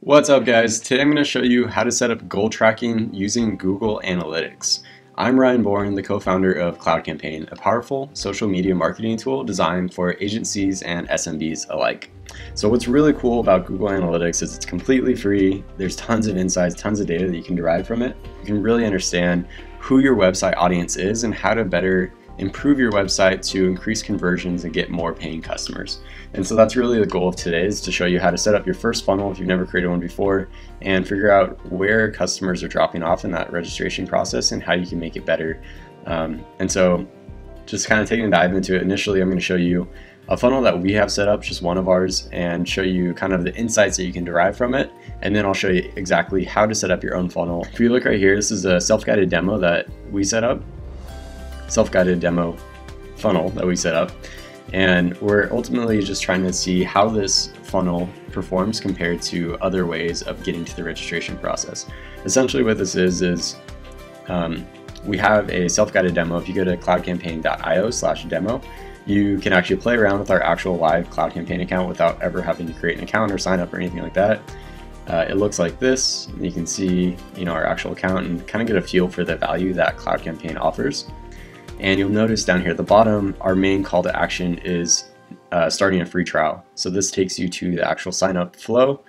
What's up, guys? Today I'm going to show you how to set up goal tracking using Google Analytics. I'm Ryan Bourne, the co-founder of Cloud Campaign, a powerful social media marketing tool designed for agencies and SMBs alike. So what's really cool about Google Analytics is it's completely free. There's tons of insights, tons of data that you can derive from it. You can really understand who your website audience is and how to better improve your website to increase conversions and get more paying customers. And so that's really the goal of today, is to show you how to set up your first funnel if you've never created one before and figure out where customers are dropping off in that registration process and how you can make it better. And so just kind of taking a dive into it, initially I'm going to show you a funnel that we have set up, just one of ours, and show you kind of the insights that you can derive from it. And then I'll show you exactly how to set up your own funnel. If you look right here, this is a self-guided demo that we set up. Self-guided demo funnel that we set up, and we're ultimately just trying to see how this funnel performs compared to other ways of getting to the registration process. Essentially what this is we have a self-guided demo. If you go to cloudcampaign.io/demo, you can actually play around with our actual live Cloud Campaign account without ever having to create an account or sign up or anything like that. It looks like this. You can see, our actual account and kind of get a feel for the value that Cloud Campaign offers. And you'll notice down here at the bottom, our main call to action is starting a free trial. So this takes you to the actual sign up flow.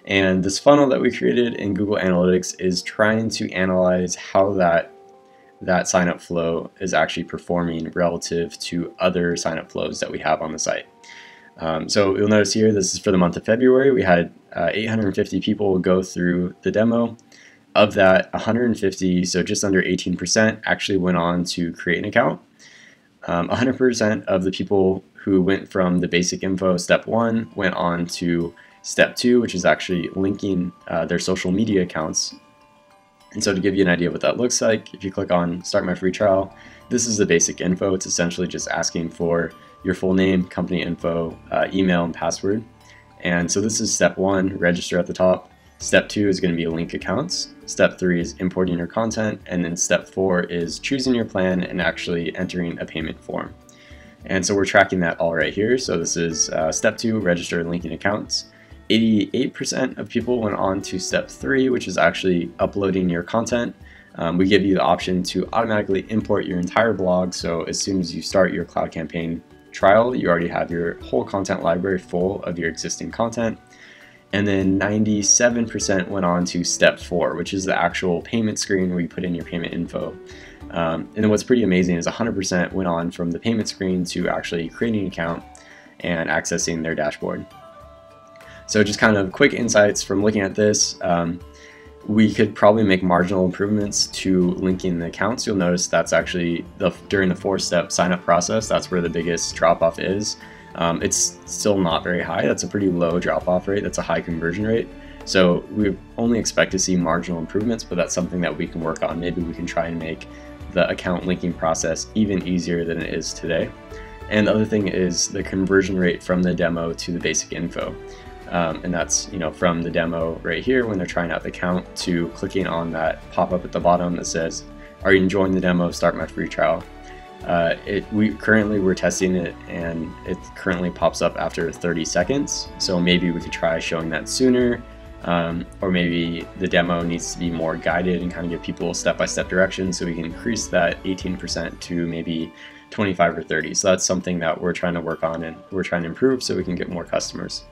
And this funnel that we created in Google Analytics is trying to analyze how that sign up flow is actually performing relative to other sign up flows that we have on the site. So you'll notice here, this is for the month of February. We had 850 people go through the demo. Of that, 150, so just under 18%, actually went on to create an account. 100% of the people who went from the basic info step 1 went on to step 2, which is actually linking their social media accounts. And so to give you an idea of what that looks like, if you click on Start My Free Trial, this is the basic info. It's essentially just asking for your full name, company info, email, and password. And so this is step 1, register at the top. Step 2 is going to be link accounts. Step 3 is importing your content. And then step 4 is choosing your plan and actually entering a payment form. And so we're tracking that all right here. So this is step 2, register and linking accounts. 88% of people went on to step 3, which is actually uploading your content. We give you the option to automatically import your entire blog. So as soon as you start your Cloud Campaign trial, you already have your whole content library full of your existing content. And then 97% went on to step 4, which is the actual payment screen where you put in your payment info. And then what's pretty amazing is 100% went on from the payment screen to actually creating an account and accessing their dashboard. So just kind of quick insights from looking at this. We could probably make marginal improvements to linking the accounts. You'll notice that's actually during the 4-step sign-up process, that's where the biggest drop-off is. It's still not very high. That's a pretty low drop-off rate. That's a high conversion rate. So we only expect to see marginal improvements, but that's something that we can work on. Maybe we can try and make the account linking process even easier than it is today. And the other thing is the conversion rate from the demo to the basic info. And that's from the demo right here when they're trying out the account to clicking on that pop-up at the bottom that says, "Are you enjoying the demo? Start my free trial." We're testing it, and it currently pops up after 30 seconds. So maybe we could try showing that sooner, or maybe the demo needs to be more guided and kind of give people step-by-step directions so we can increase that 18% to maybe 25 or 30. So that's something that we're trying to work on and we're trying to improve so we can get more customers.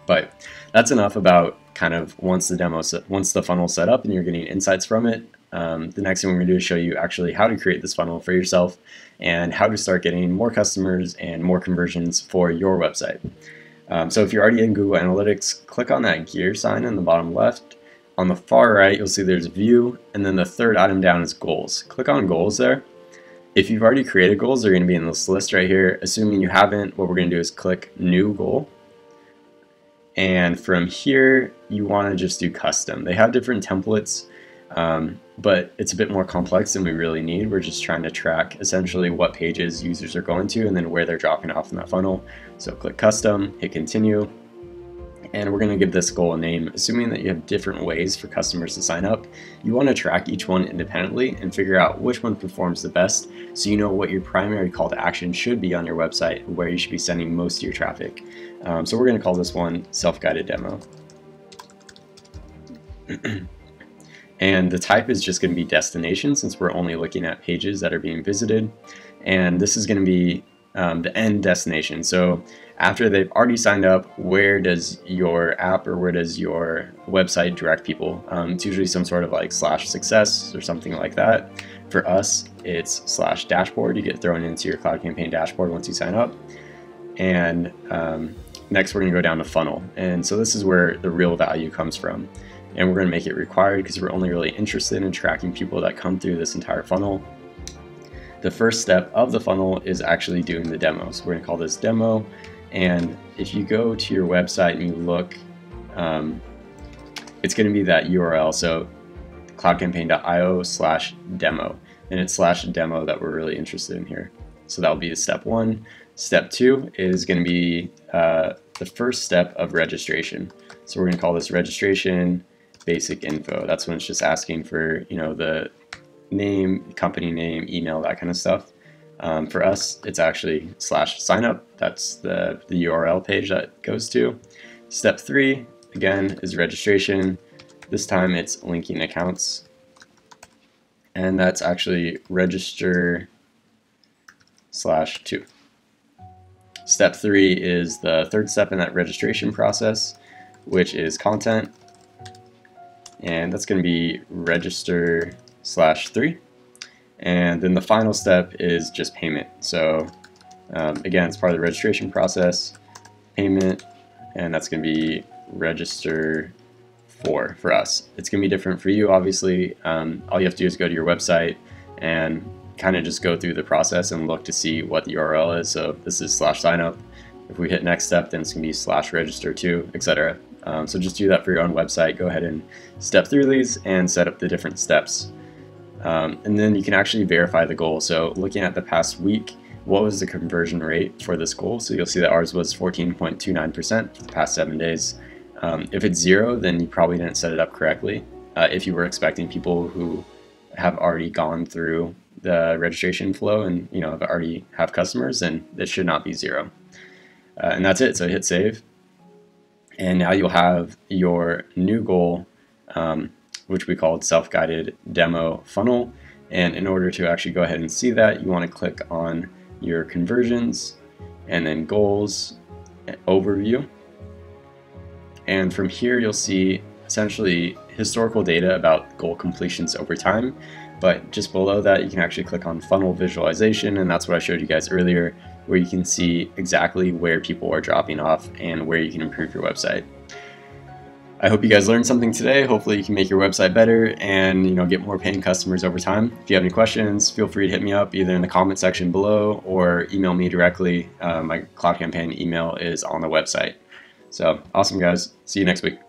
But that's enough about kind of once the funnel's set up and you're getting insights from it. The next thing we're going to do is show you actually how to create this funnel for yourself and how to start getting more customers and more conversions for your website. So if you're already in Google Analytics, click on that gear sign in the bottom left. On the far right, you'll see there's View, and then the third item down is Goals. Click on Goals there. If you've already created goals, they're going to be in this list right here. Assuming you haven't, what we're going to do is click New Goal. And from here, you want to just do custom. They have different templates, but it's a bit more complex than we really need. We're just trying to track essentially what pages users are going to and then where they're dropping off in that funnel. So click custom, hit continue, and we're going to give this goal a name. Assuming that you have different ways for customers to sign up, you want to track each one independently and figure out which one performs the best so you know what your primary call to action should be on your website, where you should be sending most of your traffic. So we're going to call this one self-guided demo. And the type is just going to be destination, since we're only looking at pages that are being visited. And this is going to be the end destination. So after they've already signed up, where does your app or where does your website direct people? It's usually some sort of like /success or something like that. For us, it's /dashboard. You get thrown into your Cloud Campaign dashboard once you sign up. And next we're going to go down to funnel. And so this is where the real value comes from. And we're going to make it required because we're only really interested in tracking people that come through this entire funnel. The first step of the funnel is actually doing the demo. So we're going to call this demo. And if you go to your website and you look, it's going to be that URL. So cloudcampaign.io/demo. And it's /demo that we're really interested in here. So that'll be step 1. Step 2 is going to be the first step of registration. So we're going to call this registration basic info. That's when it's just asking for, the name, company name, email, that kind of stuff. For us, it's actually /signup. That's the URL page that goes to. Step 3, again, is registration. This time it's linking accounts. And that's actually register /2. Step 3 is the third step in that registration process, which is content. And that's going to be register /3. And then the final step is just payment. So again, it's part of the registration process, payment, and that's going to be register 4 for us. It's going to be different for you, obviously. All you have to do is go to your website and kind of just go through the process and look to see what the URL is. So this is /signup. If we hit next step, then it's going to be /register2, etc. So just do that for your own website. Go ahead and step through these and set up the different steps. And then you can actually verify the goal. So looking at the past week, what was the conversion rate for this goal? So you'll see that ours was 14.29% for the past 7 days. If it's 0, then you probably didn't set it up correctly. If you were expecting people who have already gone through the registration flow and have customers, then it should not be 0. And that's it. So hit save. And now you'll have your new goal, which we called self-guided demo funnel. And in order to actually go ahead and see that, you want to click on your conversions and then goals overview. And from here, you'll see essentially historical data about goal completions over time. But just below that, you can actually click on funnel visualization. And that's what I showed you guys earlier, where you can see exactly where people are dropping off and where you can improve your website. I hope you guys learned something today. Hopefully you can make your website better and get more paying customers over time. If you have any questions, feel free to hit me up either in the comment section below or email me directly. My Cloud Campaign email is on the website. So awesome, guys. See you next week.